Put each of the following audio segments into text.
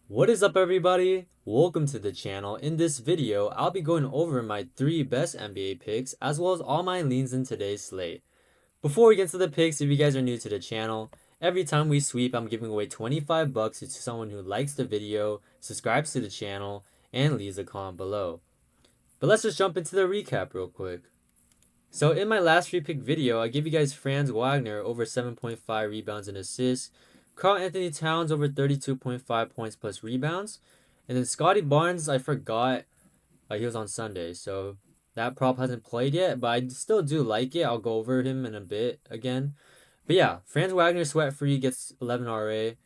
What is up, everybody? Welcome to the channel. In this video, I'll be going over my 3 best NBA picks as well as all my leans in today's slate. Before we get to the picks, if you guys are new to the channel, every time we sweep, I'm giving away 25 bucks to someone who likes the video, subscribes to the channel, and leaves a comment below. But let's just jump into the recap real quick. So in my last free pick video, I gave you guys Franz Wagner over 7.5 rebounds and assists, Karl Anthony Towns over 32.5 points plus rebounds, and then Scotty Barnes, I forgot he was on Sunday, so that prop hasn't played yet, but I still do like it. I'll go over him in a bit again. But yeah, Franz Wagner sweat free gets 11 RA, and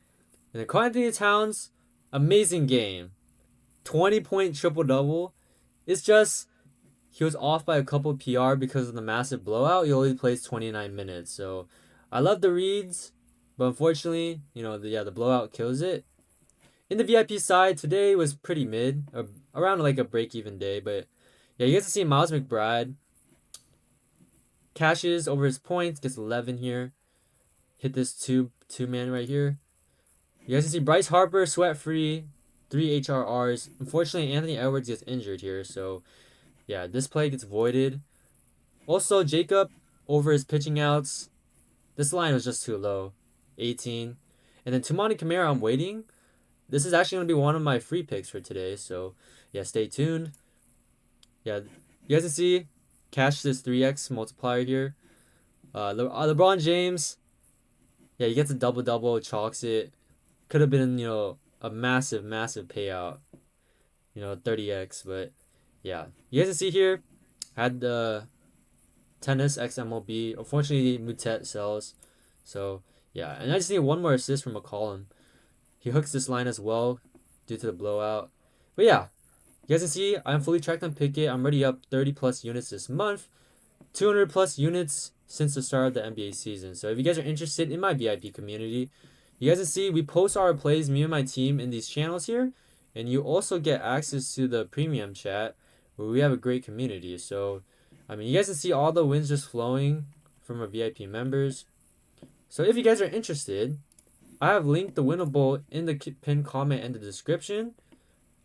then Karl Anthony Towns, amazing game, 20-point triple double. It's just he was off by a couple PR because of the massive blowout. He only plays 29 minutes. So I love the reads, but unfortunately, the blowout kills it. In the VIP side, today was pretty mid, around like a break even day. But yeah, you guys can see Miles McBride cashes over his points, gets 11 here. Hit this two man right here. You guys can see Bryce Harper sweat free, 3 HRRs. Unfortunately, Anthony Edwards gets injured here, so yeah, this play gets voided. Also, Jacob over his pitching outs. This line was just too low. 18. And then Toumani Camara, I'm waiting. This is actually going to be one of my free picks for today. So, yeah, stay tuned. Yeah, you guys can see, cash this 3x multiplier here. LeBron James, yeah, he gets a double-double, chalks it. Could have been, a massive, massive payout. 30x. But, yeah. You guys can see here, had the Tennis X MLB. Unfortunately, Mutet sells. So, yeah. And I just need one more assist from McCollum. He hooks this line as well due to the blowout. But yeah, you guys can see I'm fully tracked on Pickett. I'm already up 30 plus units this month. 200 plus units since the start of the NBA season. So if you guys are interested in my VIP community, you guys can see we post our plays, me and my team, in these channels here. And you also get access to the premium chat where we have a great community. So you guys can see all the wins just flowing from our VIP members. So if you guys are interested, I have linked the winnable in the pinned comment and the description.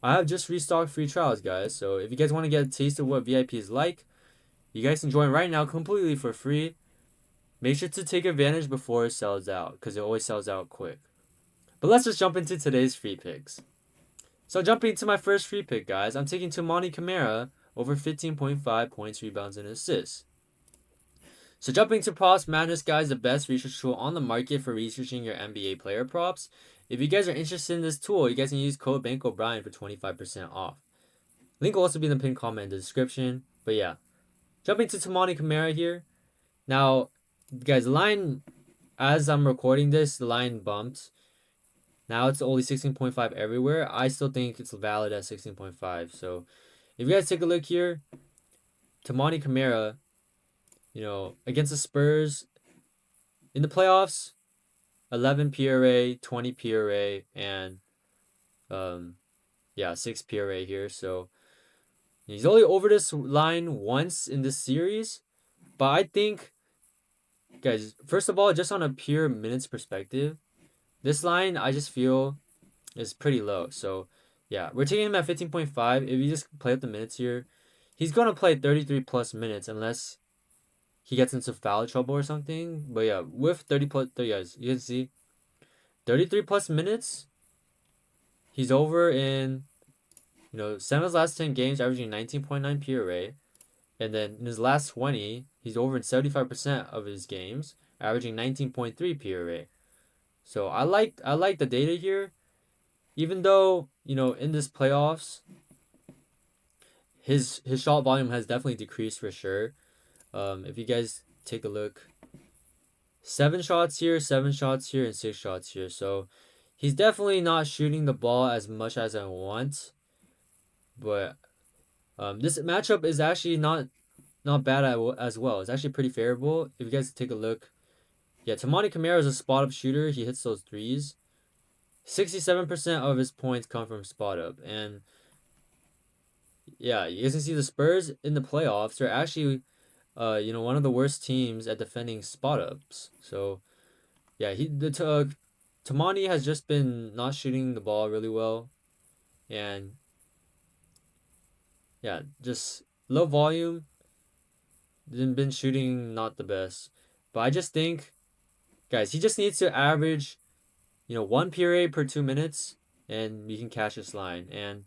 I have just restocked free trials, guys. So if you guys want to get a taste of what VIP is like, you guys can join right now completely for free. Make sure to take advantage before it sells out, because it always sells out quick. But let's just jump into today's free picks. So jumping into my first free pick, guys, I'm taking Toumani Camara over 15.5 points, rebounds, and assists. So jumping to props, Madness, guys, the best research tool on the market for researching your NBA player props. If you guys are interested in this tool, you guys can use code bankroll for 25% off. Link will also be in the pinned comment in the description. But yeah, jumping to Toumani Camara here. Now, guys, the line, as I'm recording this, the line bumped. Now it's only 16.5 everywhere. I still think it's valid at 16.5. So if you guys take a look here, Toumani Camara, against the Spurs in the playoffs, 11 PRA, 20 PRA, and 6 PRA here. So he's only over this line once in this series, but I think, guys, first of all, just on a pure minutes perspective, this line I just feel is pretty low. So yeah, we're taking him at 15.5. If you just play up the minutes here, he's gonna play 33 plus minutes unless he gets into foul trouble or something. But yeah, with 30 plus, guys, you can see 33 plus minutes. He's over in, 7 of his last 10 games, averaging 19.9 PRA. And then in his last 20, he's over in 75% of his games, averaging 19.3 PRA. So I like the data here. Even though, in this playoffs, his shot volume has definitely decreased for sure. If you guys take a look, 7 shots here, 7 shots here, and 6 shots here. So he's definitely not shooting the ball as much as I want. But this matchup is actually not bad as well. It's actually pretty favorable. If you guys take a look, yeah, Toumani Camara is a spot up shooter. He hits those threes. 67% of his points come from spot up, and yeah, you guys can see the Spurs in the playoffs are actually one of the worst teams at defending spot ups. So yeah, Toumani has just been not shooting the ball really well, and yeah, just low volume. Been shooting not the best, but I just think, guys, he just needs to average, 1 PRA per 2 minutes, and we can cash this line. And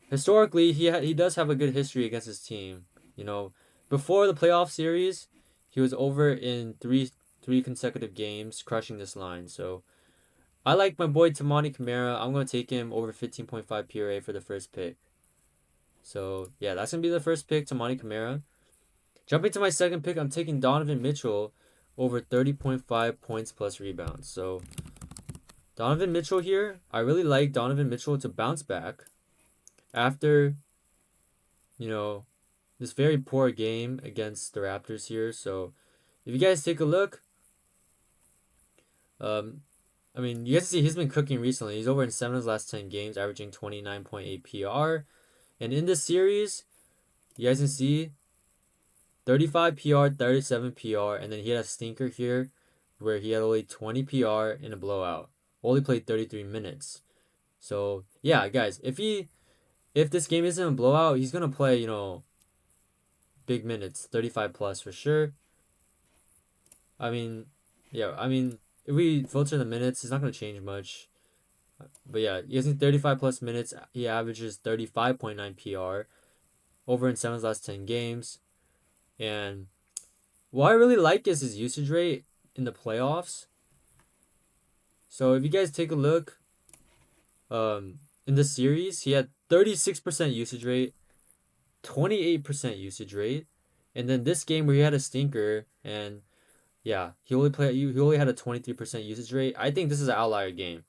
historically, he does have a good history against his team. You know, before the playoff series, he was over in three consecutive games, crushing this line. So I like my boy Toumani Camara. I'm gonna take him over 15.5 PRA for the first pick. So yeah, that's gonna be the first pick, Toumani Camara. Jumping to my second pick, I'm taking Donovan Mitchell over 30.5 points plus rebounds. So Donovan Mitchell here, I really like Donovan Mitchell to bounce back after, you know, this very poor game against the Raptors here. So if you guys take a look, um, I mean, you guys see he's been cooking recently. He's over in 7 of his last 10 games, averaging 29.8 PR. And in this series, you guys can see 35 PR, 37 PR, and then he had a stinker here where he had only 20 PR in a blowout. Only played 33 minutes. So yeah, guys, if this game isn't a blowout, he's gonna play, big minutes, 35 plus for sure. I mean, yeah, I mean, if we filter the minutes, it's not gonna change much. But yeah, using 35 plus minutes, he averages 35.9 PR over in 7 of his last 10 games. And what I really like is his usage rate in the playoffs. So if you guys take a look, in the series, he had 36% usage rate, 28% usage rate, and then this game where he had a stinker, and yeah, he only had a 23% usage rate. I think this is an outlier game.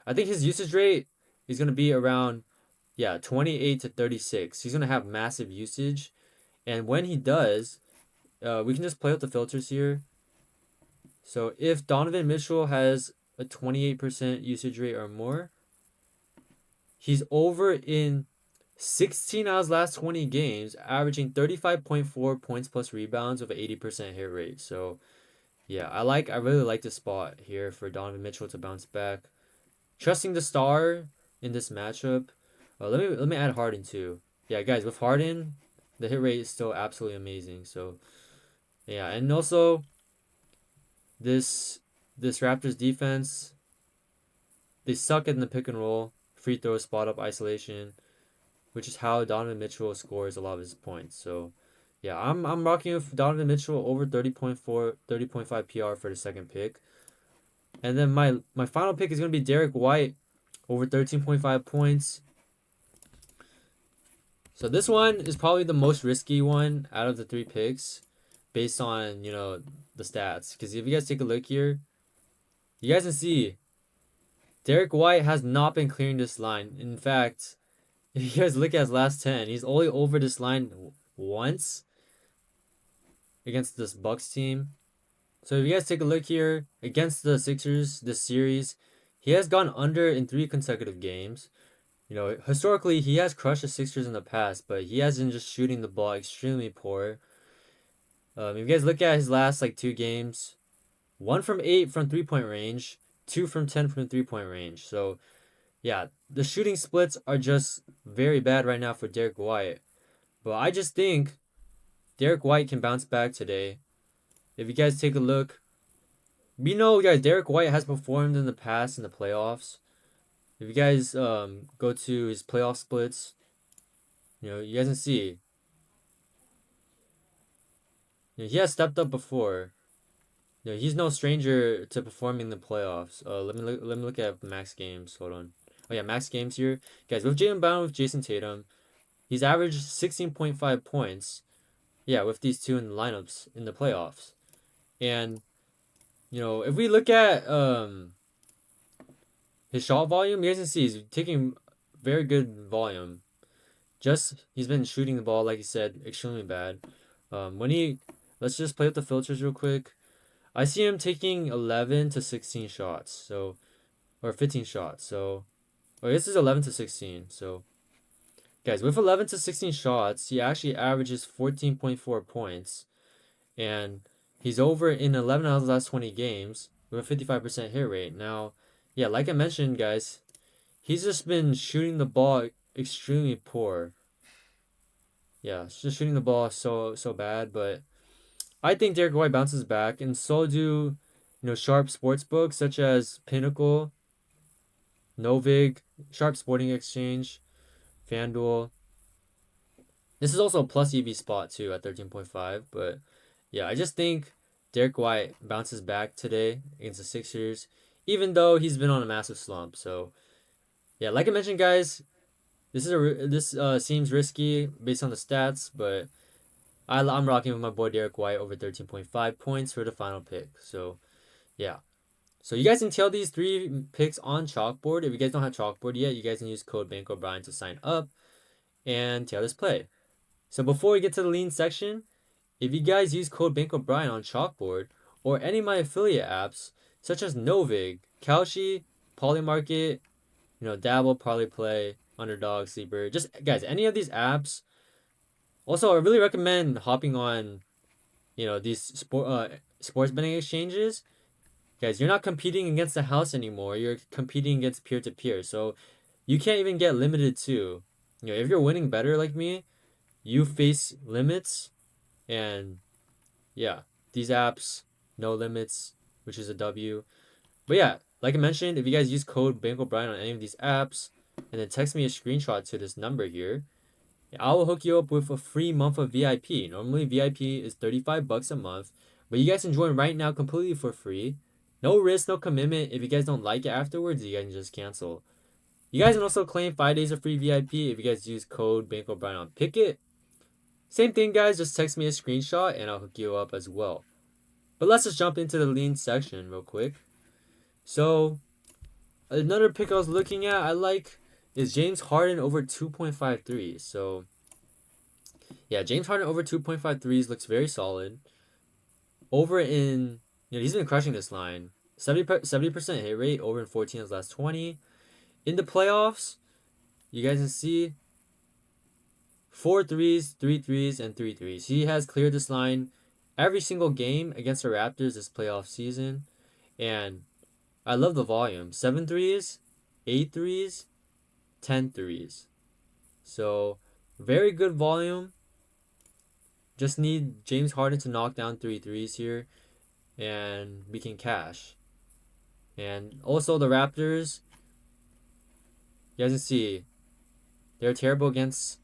I think his usage rate is gonna be around, 28 to 36. He's gonna have massive usage, and when he does, we can just play with the filters here. So if Donovan Mitchell has a 28% usage rate or more, he's over in 16 out of his last 20 games, averaging 35.4 points plus rebounds with an 80% hit rate. So yeah, I really like the spot here for Donovan Mitchell to bounce back. Trusting the star in this matchup. Let me add Harden too. Yeah, guys, with Harden, the hit rate is still absolutely amazing. So yeah, and also this Raptors defense, they suck in the pick and roll, free throw, spot up, isolation, which is how Donovan Mitchell scores a lot of his points. So yeah, I'm rocking with Donovan Mitchell over 30.5 PR for the second pick. And then my final pick is gonna be Derrick White over 13.5 points. So this one is probably the most risky one out of the three picks based on, the stats. Because if you guys take a look here, you guys can see Derrick White has not been clearing this line. In fact, if you guys look at his last 10, he's only over this line once against this Bucks team. So if you guys take a look here, against the Sixers this series, he has gone under in 3 consecutive games. Historically, he has crushed the Sixers in the past, but he has been just shooting the ball extremely poor. If you guys look at his last 2 games, 1 from 8 from 3-point range, 2 from 10 from 3-point range. So yeah, the shooting splits are just very bad right now for Derrick White. But I just think Derrick White can bounce back today. If you guys take a look, we know, guys, Derrick White has performed in the past in the playoffs. If you guys go to his playoff splits, you guys can see, he has stepped up before. He's no stranger to performing in the playoffs. Let me look at max games. Hold on. Oh yeah, max games here, guys. With Jaylen Brown, with Jason Tatum, he's averaged 16.5 points. Yeah, with these two in the lineups in the playoffs, and if we look at his shot volume, you guys can see he's taking very good volume. Just he's been shooting the ball, like you said, extremely bad. Let's just play with the filters real quick. I see him taking 11 to 16 shots, or 15 shots. So, this is 11 to 16. So, guys, with 11 to 16 shots, he actually averages 14.4 points, and he's over in 11 out of the last 20 games with a 55% hit rate. Now, yeah, like I mentioned, guys, he's just been shooting the ball extremely poor. Yeah, it's just shooting the ball so bad. But I think Derrick White bounces back, and so do sharp sports books such as Pinnacle, Novig, Sharp Sporting Exchange, FanDuel. This is also a plus EV spot too at 13.5. But yeah, I just think Derrick White bounces back today against the Sixers, even though he's been on a massive slump. So yeah, like I mentioned, guys, this seems risky based on the stats, but I'm rocking with my boy Derrick White over 13.5 points for the final pick. So yeah. So you guys can tell these three picks on chalkboard. If you guys don't have chalkboard yet, you guys can use code BankrollBrian to sign up and tell this play. So before we get to the lean section, if you guys use code BankrollBrian on chalkboard or any of my affiliate apps, such as Novig, Kalshi, Polymarket, Dabble, Parlay Play, Underdog, Sleeper, just guys, any of these apps. Also, I really recommend hopping on, these sports betting exchanges. Guys, you're not competing against the house anymore. You're competing against peer to peer. So you can't even get limited to. If you're winning better like me, you face limits, and yeah, these apps, no limits, which is a W. But yeah, like I mentioned, if you guys use code BankrollBrian on any of these apps, and then text me a screenshot to this number here, I will hook you up with a free month of VIP. Normally VIP is $35 a month, but you guys can join right now completely for free. No risk, no commitment. If you guys don't like it afterwards, you guys can just cancel. You guys can also claim 5 days of free VIP if you guys use code BankrollBrian on Picket. Same thing, guys. Just text me a screenshot and I'll hook you up as well. But let's just jump into the lean section real quick. So another pick I was looking at, I like, is James Harden over 2.53. So yeah, James Harden over 2.53s looks very solid. Over in, he's been crushing this line. 70% hit rate, over in 14 of his last 20. In the playoffs, you guys can see 4 threes, 3 threes, and 3 threes. He has cleared this line every single game against the Raptors this playoff season. And I love the volume. 7 threes, 8 threes, 10 threes. So, very good volume. Just need James Harden to knock down 3 threes here, and we can cash. And also the Raptors, you guys can see, they're terrible against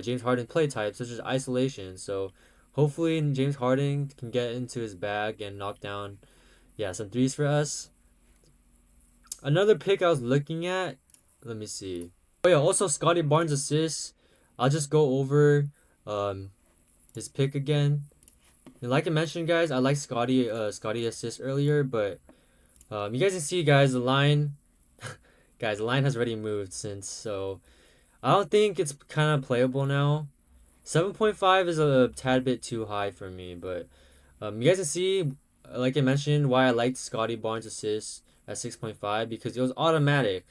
James Harden play types, such as isolation. So hopefully James Harden can get into his bag and knock down, some threes for us. Another pick I was looking at, let me see. Oh yeah, also Scotty Barnes assists. I'll just go over his pick again. And like I mentioned, guys, I like Scotty assist earlier, but you guys can see, guys, the line, guys, the line has already moved since, so I don't think it's kind of playable now. 7.5 is a tad bit too high for me, but you guys can see, like I mentioned, why I liked Scotty Barnes assist at 6.5, because it was automatic.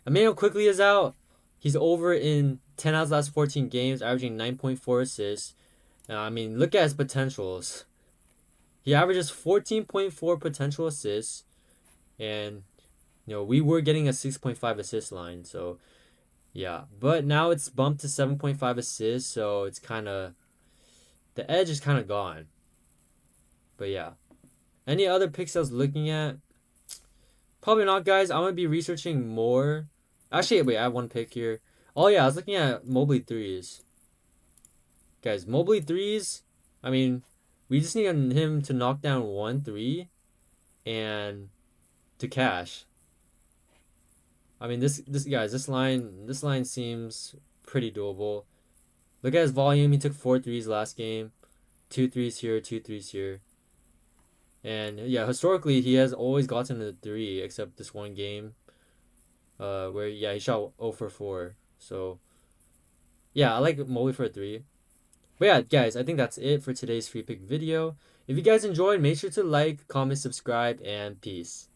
Emmanuel quickly is out. He's over in 10 out of the last 14 games, averaging 9.4 assists. I mean, look at his potentials. He averages 14.4 potential assists, and we were getting a 6.5 assist line, so yeah. But now it's bumped to 7.5 assists, so it's kind of, the edge is kind of gone. But yeah. Any other picks I was looking at? Probably not, guys. I'm gonna be researching more. Actually, wait, I have one pick here. Oh yeah, I was looking at Mobley threes. Guys, Mobley threes, I mean, we just need him to knock down 1 3 and to cash. I mean, this line seems pretty doable. Look at his volume. He took 4 threes last game. 2 threes here, 2 threes here. And yeah, historically he has always gotten a 3 except this one game where he shot 0 for 4. So yeah, I like Mobley for a 3. But yeah, guys, I think that's it for today's free pick video. If you guys enjoyed, make sure to like, comment, subscribe, and peace.